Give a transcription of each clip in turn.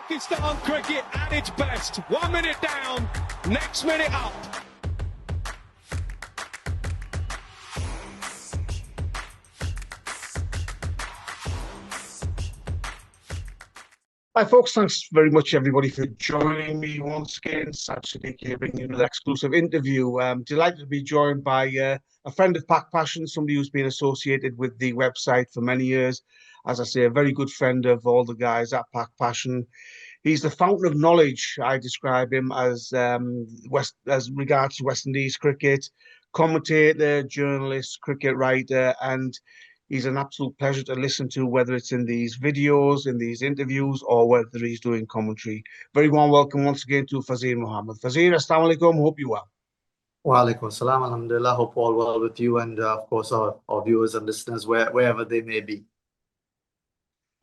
Pakistan cricket at its best. 1 minute down, next minute up. Hi folks, thanks very much everybody for joining me once again. Sad Sadiq here bringing you another exclusive interview. I'm delighted to be joined by a friend of PakPassion, somebody who's been associated with the website for many years. As I say, a very good friend of all the guys at PakPassion. He's the fountain of knowledge. I describe him as as regards to West Indies cricket, commentator, journalist, cricket writer, and he's an absolute pleasure to listen to, whether it's in these videos, in these interviews, or whether he's doing commentary. Very warm welcome once again to Fazeer Mohamed. Fazeer, assalamu alaikum. Hope you well. Wa alaikum salam, alhamdulillah. Hope all well with you and, of course, our viewers and listeners, wherever they may be.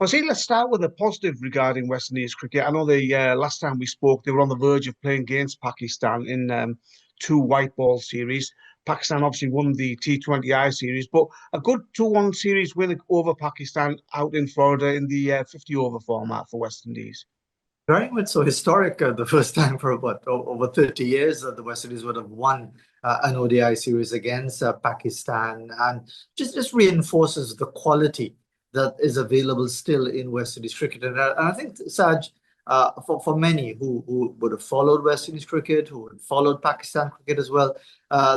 Fazeer, let's start with a positive regarding West Indies cricket. I know the last time we spoke, they were on the verge of playing against Pakistan in two white ball series. Pakistan obviously won the T20I series, but a good 2-1 series win over Pakistan out in Florida in the 50-over format for West Indies. Very much so historic. The first time for about over 30 years that the West Indies would have won an ODI series against Pakistan, and just reinforces the quality that is available still in West Indies cricket. And I think, Saj, for many who would have followed West Indies cricket, who would have followed Pakistan cricket as well,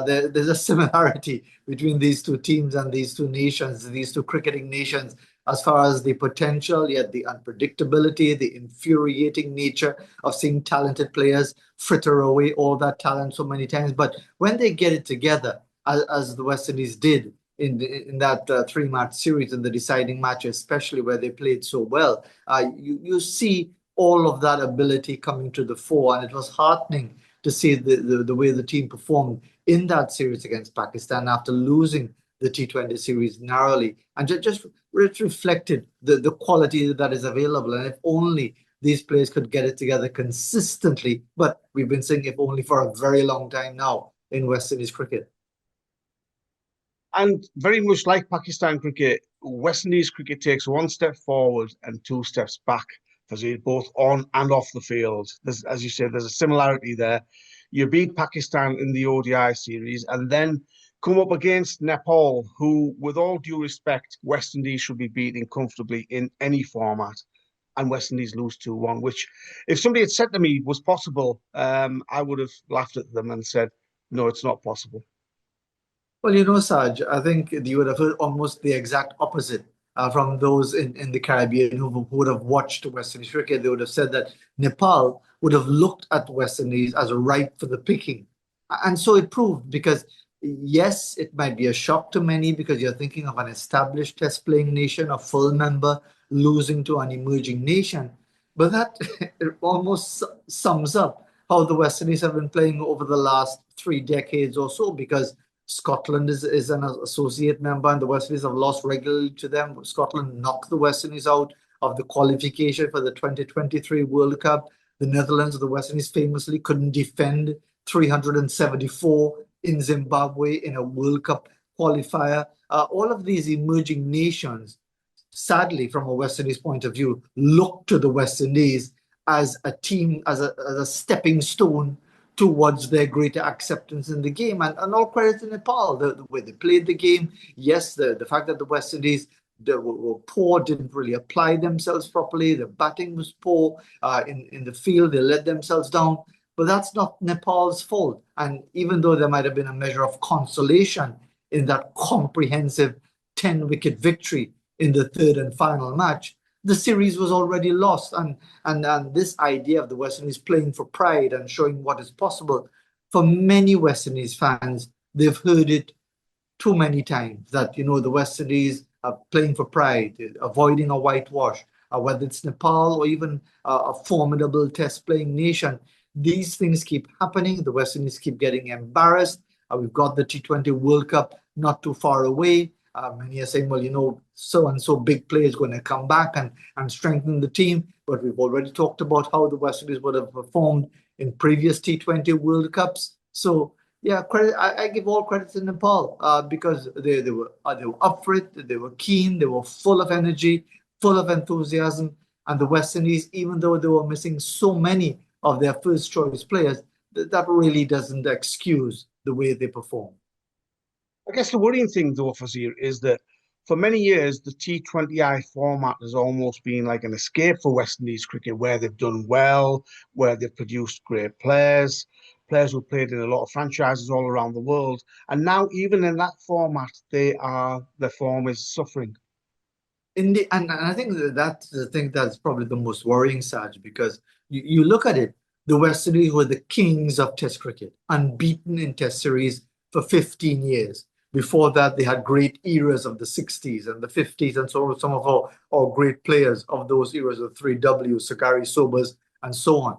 there's a similarity between these two teams and these two nations, these two cricketing nations, as far as the potential, yet the unpredictability, the infuriating nature of seeing talented players fritter away all that talent so many times. But when they get it together, as the West Indies did in that 3-match series, in the deciding match, especially where they played so well, you see all of that ability coming to the fore. And it was heartening to see the way the team performed in that series against Pakistan after losing the T20 series narrowly, and just reflected the quality that is available. And if only these players could get it together consistently, but we've been saying if only for a very long time now in West Indies cricket. And very much like Pakistan cricket, West Indies cricket takes 1 step forward and 2 steps back, both on and off the field. As you said, there's a similarity there. You beat Pakistan in the ODI series and then come up against Nepal, who, with all due respect, West Indies should be beating comfortably in any format. And West Indies lose 2-1, which, if somebody had said to me was possible, I would have laughed at them and said, no, it's not possible. Well, Saj, I think you would have heard almost the exact opposite from those in the Caribbean who would have watched West Indies cricket. They would have said that Nepal would have looked at West Indies as ripe for the picking. And so it proved, because yes, it might be a shock to many because you're thinking of an established test-playing nation, a full member, losing to an emerging nation. But that almost sums up how the West Indies have been playing over the last 3 decades or so, because Scotland is an associate member and the West Indies have lost regularly to them. Scotland knocked the West Indies out of the qualification for the 2023 World Cup. The Netherlands, the West Indies famously couldn't defend 374 in Zimbabwe in a World Cup qualifier. All of these emerging nations, sadly, from a West Indies point of view, look to the West Indies as a team, as a stepping stone towards their greater acceptance in the game. And all credit to Nepal, the way they played the game. Yes, the fact that the West Indies were poor, didn't really apply themselves properly. The batting was poor. In the field, they let themselves down. But that's not Nepal's fault. And even though there might have been a measure of consolation in that comprehensive 10-wicket victory in the 3rd and final match, the series was already lost. And this idea of the West Indies playing for pride and showing what is possible, for many West Indies fans, they've heard it too many times, that, the West Indies are playing for pride, avoiding a whitewash, whether it's Nepal or even a formidable test-playing nation. These things keep happening. The West Indies keep getting embarrassed. We've got the T20 World Cup not too far away. Many are saying, well, so-and-so big player is going to come back and strengthen the team. But we've already talked about how the West Indies would have performed in previous T20 World Cups. So, yeah, credit. I give all credit to Nepal because they were up for it. They were keen. They were full of energy, full of enthusiasm. And the West Indies, even though they were missing so many of their first choice players, that really doesn't excuse the way they perform. I guess the worrying thing, though, Fazeer, is that for many years, the T20I format has almost been like an escape for West Indies cricket, where they've done well, where they've produced great players, players who played in a lot of franchises all around the world. And now, even in that format, their form is suffering. And I think that's the thing that's probably the most worrying, Saj, because you look at it, the West Indies were the kings of Test cricket, unbeaten in Test series for 15 years. Before that, they had great eras of the 60s and the 50s, and so some of our great players of those eras, of 3W, Sakari Sobers, and so on.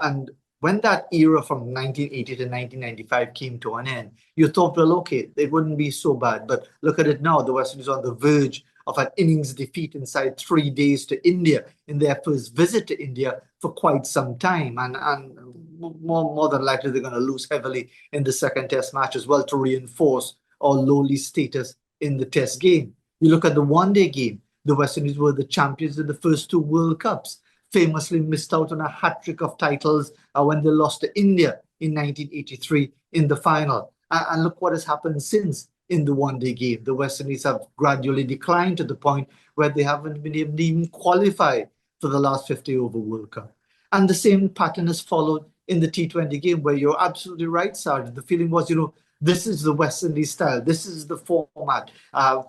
And when that era from 1980 to 1995 came to an end, you thought, well, okay, it wouldn't be so bad. But look at it now. The West Indies are on the verge of an innings defeat inside 3 days to India in their first visit to India for quite some time. And more than likely, they're going to lose heavily in the second Test match as well to reinforce our lowly status in the Test game. You look at the one-day game, the West Indies were the champions in the first two World Cups, famously missed out on a hat-trick of titles when they lost to India in 1983 in the final. And look what has happened since in the one-day game. The West Indies have gradually declined to the point where they haven't been able to even qualify for the last 50-over World Cup. And the same pattern has followed in the T20 game, where you're absolutely right, Sarge. The feeling was, this is the West Indies style. This is the format.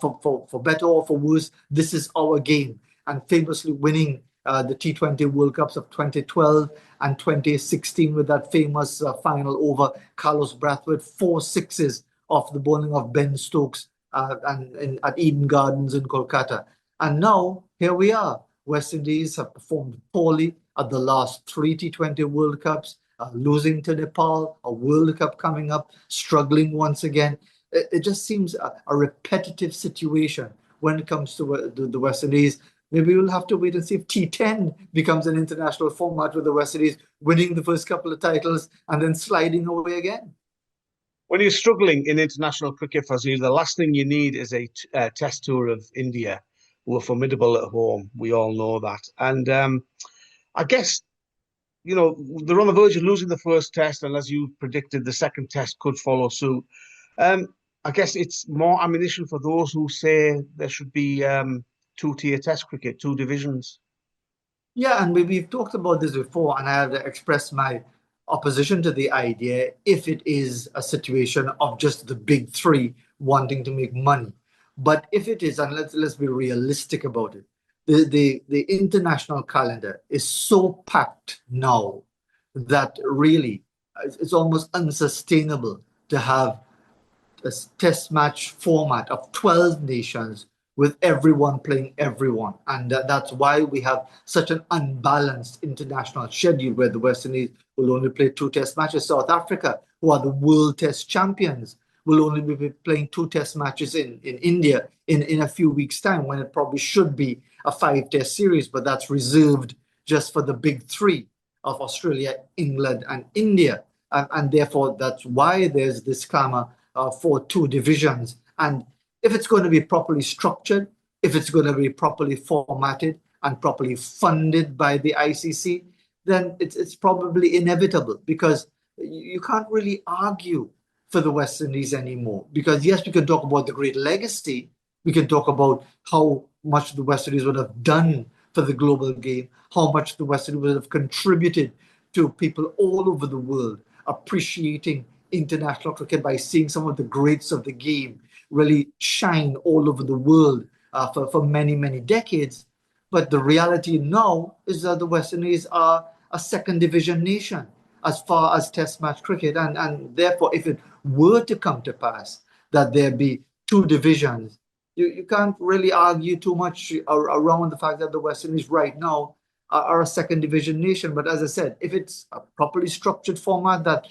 For better or for worse, this is our game. And famously winning the T20 World Cups of 2012 and 2016 with that famous final over Carlos Brathwaite, 4 sixes off the bowling of Ben Stokes at Eden Gardens in Kolkata. And now, here we are. West Indies have performed poorly at the last 3 T20 World Cups, losing to Nepal, a World Cup coming up, struggling once again. It just seems a repetitive situation when it comes to the West Indies. Maybe we'll have to wait and see if T10 becomes an international format with the West Indies winning the first couple of titles and then sliding away again. When you're struggling in international cricket, Fazeer, the last thing you need is a test tour of India, who are formidable at home. We all know that. And I guess, they're on the verge of losing the first test, and as you predicted, the second test could follow suit. I guess it's more ammunition for those who say there should be two-tier test cricket, 2 divisions. Yeah, and we've talked about this before, and I have expressed my opposition to the idea if it is a situation of just the big 3 wanting to make money. But if it is, and let's be realistic about it, the international calendar is so packed now that really it's almost unsustainable to have a test match format of 12 nations with everyone playing everyone. And that's why we have such an unbalanced international schedule, where the West Indies will only play 2 test matches. South Africa, who are the world test champions, will only be playing 2 test matches in India in a few weeks' time, when it probably should be a 5-test series, but that's reserved just for the big 3 of Australia, England, and India. And therefore, that's why there's this clamor for 2 divisions. And if it's going to be properly structured, if it's going to be properly formatted and properly funded by the ICC, then it's probably inevitable, because you can't really argue for the West Indies anymore. Because yes, we can talk about the great legacy. We can talk about how much the West Indies would have done for the global game, how much the West Indies would have contributed to people all over the world appreciating international cricket by seeing some of the greats of the game really shine all over the world for many, many decades. But the reality now is that the West Indies are a second division nation as far as test match cricket. And therefore, if it were to come to pass that there be 2 divisions, you can't really argue too much around the fact that the West Indies right now are a second division nation. But as I said, if it's a properly structured format that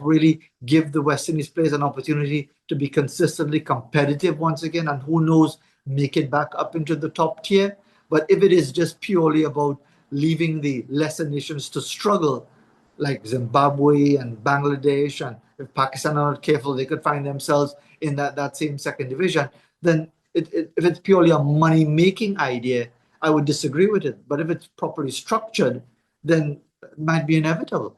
really give the West Indies players an opportunity to be consistently competitive once again, and who knows, make it back up into the top tier. But if it is just purely about leaving the lesser nations to struggle, like Zimbabwe and Bangladesh, and if Pakistan are not careful, they could find themselves in that same second division, then if it's purely a money-making idea, I would disagree with it. But if it's properly structured, then it might be inevitable.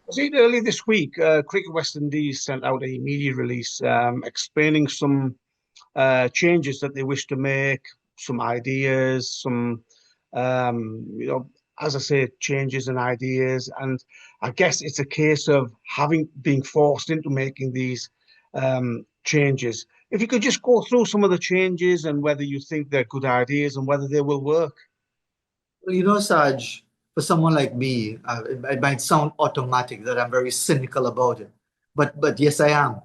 I see earlier this week, Cricket West Indies sent out a media release explaining some changes that they wish to make, some ideas, some, as I say, changes and ideas. And I guess it's a case of being forced into making these changes. If you could just go through some of the changes and whether you think they're good ideas and whether they will work. Well, Saj, for someone like me, it might sound automatic that I'm very cynical about it. But yes, I am.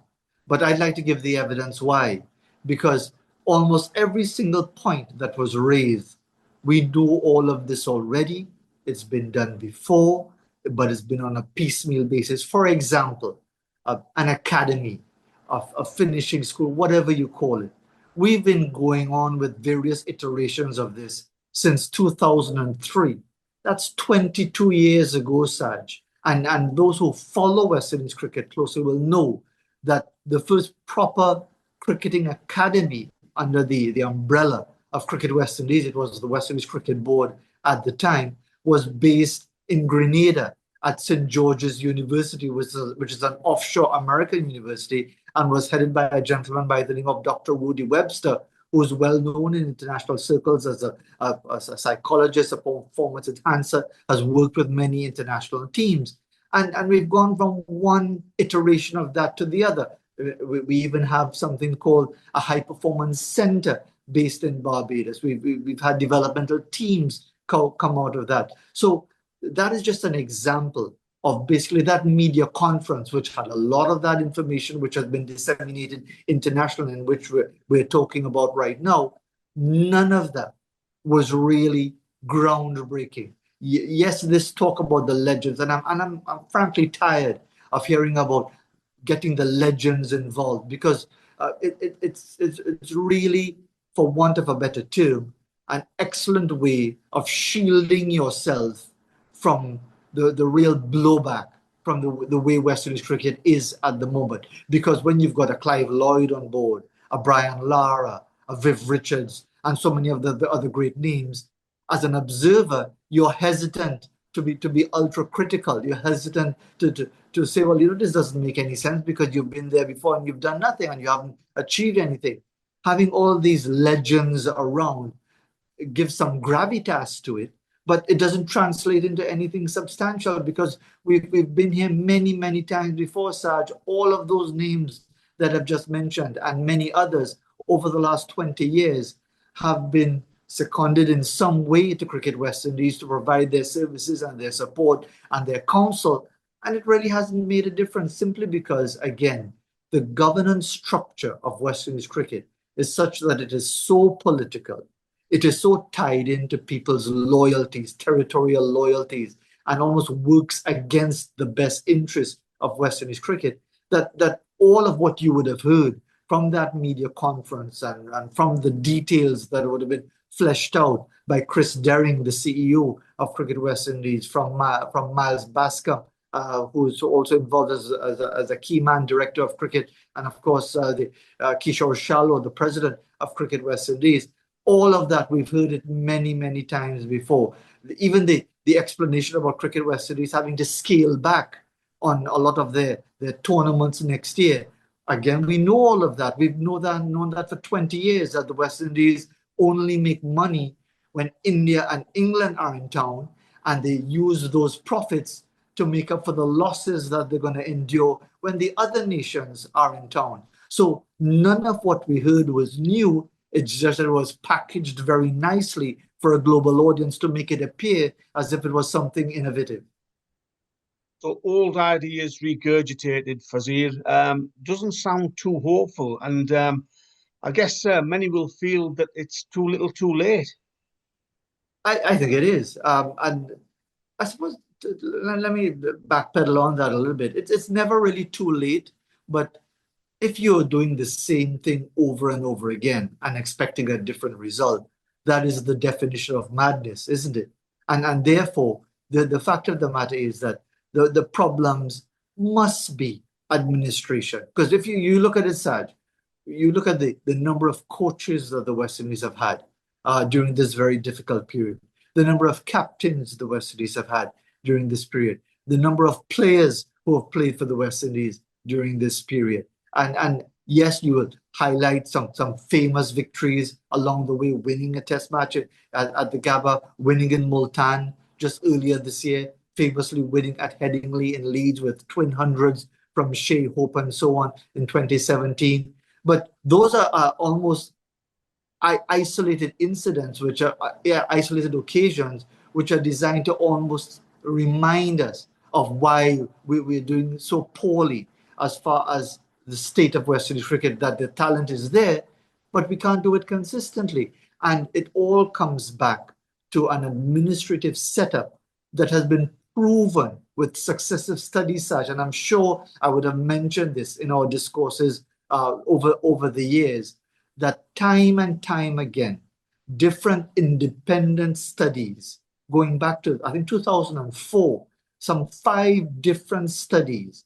But I'd like to give the evidence why. Because almost every single point that was raised, we do all of this already. It's been done before, but it's been on a piecemeal basis. For example, an academy, a finishing school, whatever you call it. We've been going on with various iterations of this since 2003. That's 22 years ago, Saj. And those who follow West Indies cricket closely will know that the first proper cricketing academy under the umbrella of Cricket West Indies, it was the West Indies Cricket Board at the time, was based in Grenada at St. George's University, which is an offshore American university, and was headed by a gentleman by the name of Dr. Woody Webster, who's well known in international circles as a psychologist, a performance enhancer, has worked with many international teams. And we've gone from one iteration of that to the other. We even have something called a high performance center based in Barbados. We've had developmental teams come out of that. So that is just an example of basically that media conference, which had a lot of that information, which has been disseminated internationally, and which we're talking about right now. None of that was really groundbreaking. Yes, this talk about the legends, and I'm frankly tired of hearing about getting the legends involved, because it's really, for want of a better term, an excellent way of shielding yourself from the real blowback from the way West Indies cricket is at the moment. Because when you've got a Clive Lloyd on board, a Brian Lara, a Viv Richards, and so many of the other great names, as an observer, you're hesitant to be ultra critical. You're hesitant to say, well, this doesn't make any sense because you've been there before and you've done nothing and you haven't achieved anything. Having all these legends around gives some gravitas to it, but it doesn't translate into anything substantial, because we've been here many, many times before, Saj. All of those names that I've just mentioned and many others over the last 20 years have been seconded in some way to Cricket West Indies to provide their services and their support and their counsel. And it really hasn't made a difference, simply because, again, the governance structure of West Indies cricket is such that it is so political. It is so tied into people's loyalties, territorial loyalties, and almost works against the best interest of West Indies cricket, that all of what you would have heard from that media conference and from the details that would have been fleshed out by Chris Derring, the CEO of Cricket West Indies, from Miles Bascom, who's also involved as a key man director of cricket, and of course the Kishore Shalwa, the president of Cricket West Indies. All of that, we've heard it many, many times before. Even the explanation about Cricket West Indies having to scale back on a lot of their tournaments next year. Again, we know all of that. We've known that for 20 years, that the West Indies only make money when India and England are in town, and they use those profits to make up for the losses that they're going to endure when the other nations are in town. So none of what we heard was new. It's just that it was packaged very nicely for a global audience to make it appear as if it was something innovative. So old ideas regurgitated, Fazeer, doesn't sound too hopeful. And I guess many will feel that it's too little too late. I think it is. And I suppose, let me backpedal on that a little bit. It's never really too late, but if you're doing the same thing over and over again and expecting a different result, that is the definition of madness, isn't it? And therefore, the fact of the matter is that the problems must be administration. Because if you look at it, Saj, you look at the number of coaches that the West Indies have had. during this very difficult period, the number of captains the West Indies have had during this period, the number of players who have played for the West Indies during this period. And yes, you will highlight some famous victories along the way, winning a test match at the Gabba, winning in Multan just earlier this year, famously winning at Headingley in Leeds with twin hundreds from Shea Hope and so on in 2017. But those are almost isolated incidents, which are isolated occasions, which are designed to almost remind us of why we're doing so poorly as far as the state of West Indies cricket, that the talent is there, but we can't do it consistently. And it all comes back to an administrative setup that has been proven with successive studies such, and I'm sure I would have mentioned this in our discourses over the years, that time and time again, different independent studies, going back to, I think, 2004, some 5 different studies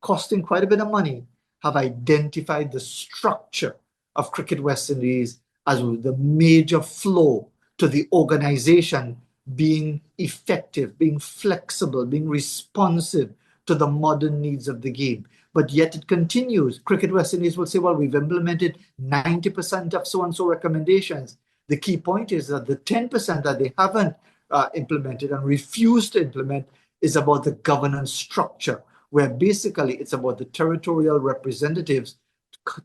costing quite a bit of money have identified the structure of Cricket West Indies as the major flaw to the organization being effective, being flexible, being responsive to the modern needs of the game. But yet it continues. Cricket West Indies will say, well, we've implemented 90% of so-and-so recommendations. The key point is that the 10% that they haven't implemented and refused to implement is about the governance structure, where basically it's about the territorial representatives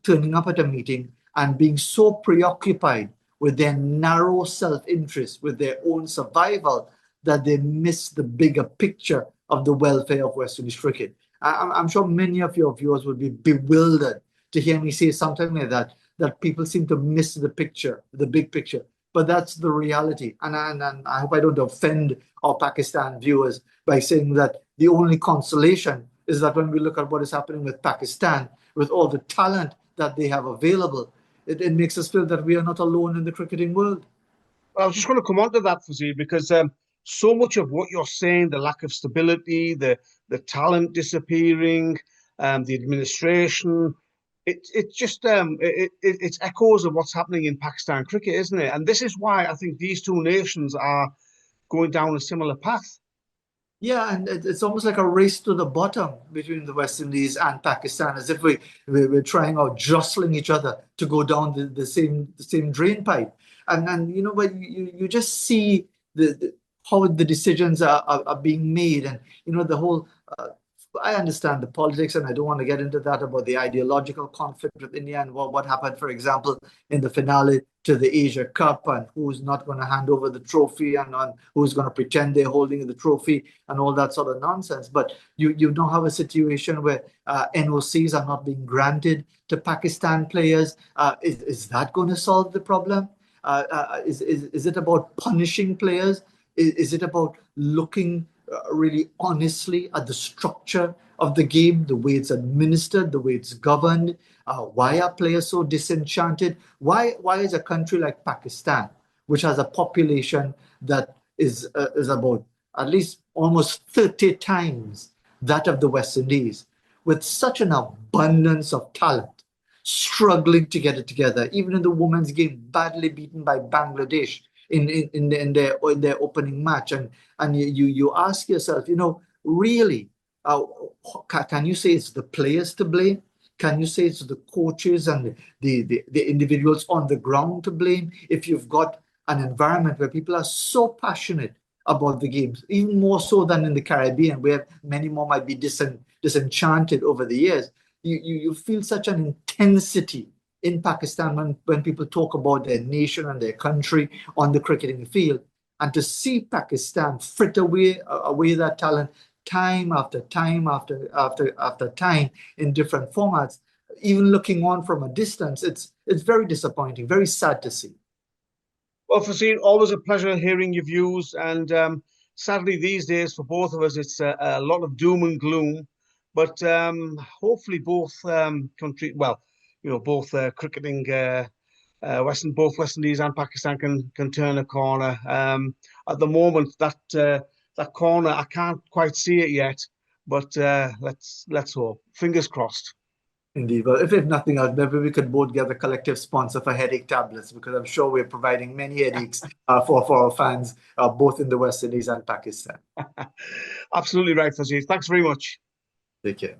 turning up at a meeting and being so preoccupied with their narrow self-interest, with their own survival, that they miss the bigger picture of the welfare of West Indies cricket. I'm sure many of your viewers would be bewildered to hear me say something like that, that people seem to miss the picture, the big picture. But that's the reality. And I hope I don't offend our Pakistan viewers by saying that the only consolation is that when we look at what is happening with Pakistan, with all the talent that they have available, it makes us feel that we are not alone in the cricketing world. Well, I was just going to come on to that, Fazeer, because so much of what you're saying, the lack of stability, the talent disappearing, the administration, it's echoes of what's happening in Pakistan cricket, isn't it? And this is why I think these two nations are going down a similar path. Yeah, and it's almost like a race to the bottom between the West Indies and Pakistan, as if we're trying out jostling each other to go down the same drain pipe. And you know, but you just see how the decisions are being made, and you know, the whole. I understand the politics, and I don't want to get into that about the ideological conflict with India and what happened, for example, in the finale to the Asia Cup, and who's not going to hand over the trophy, and who's going to pretend they're holding the trophy, and all that sort of nonsense. But you now have a situation where NOCs are not being granted to Pakistan players. Is that going to solve the problem? Is it about punishing players? Is it about looking really honestly at the structure of the game, the way it's administered, the way it's governed? Why are players so disenchanted? Why is a country like Pakistan, which has a population that is about at least almost 30 times that of the West Indies, with such an abundance of talent, struggling to get it together, even in the women's game, badly beaten by Bangladesh in their opening match, and you ask yourself, you know, really, can you say it's the players to blame? Can you say it's the coaches and the individuals on the ground to blame if you've got an environment where people are so passionate about the games, even more so than in the Caribbean, where many more might be disenchanted over the years? You feel such an intensity in Pakistan when people talk about their nation and their country on the cricketing field. And to see Pakistan frit away that talent time after time after time in different formats, even looking on from a distance, it's very disappointing, very sad to see. Well, Fazeer, always a pleasure hearing your views. And sadly, these days, for both of us, it's a lot of doom and gloom. But hopefully both countries, well, you know, both cricketing, both West Indies and Pakistan can turn a corner. At the moment, that corner, I can't quite see it yet, but let's hope. Fingers crossed. Indeed. Well, if nothing else, maybe we could both get a collective sponsor for headache tablets, because I'm sure we're providing many headaches for our fans, both in the West Indies and Pakistan. Absolutely right, Fazeer. Thanks very much. Take care.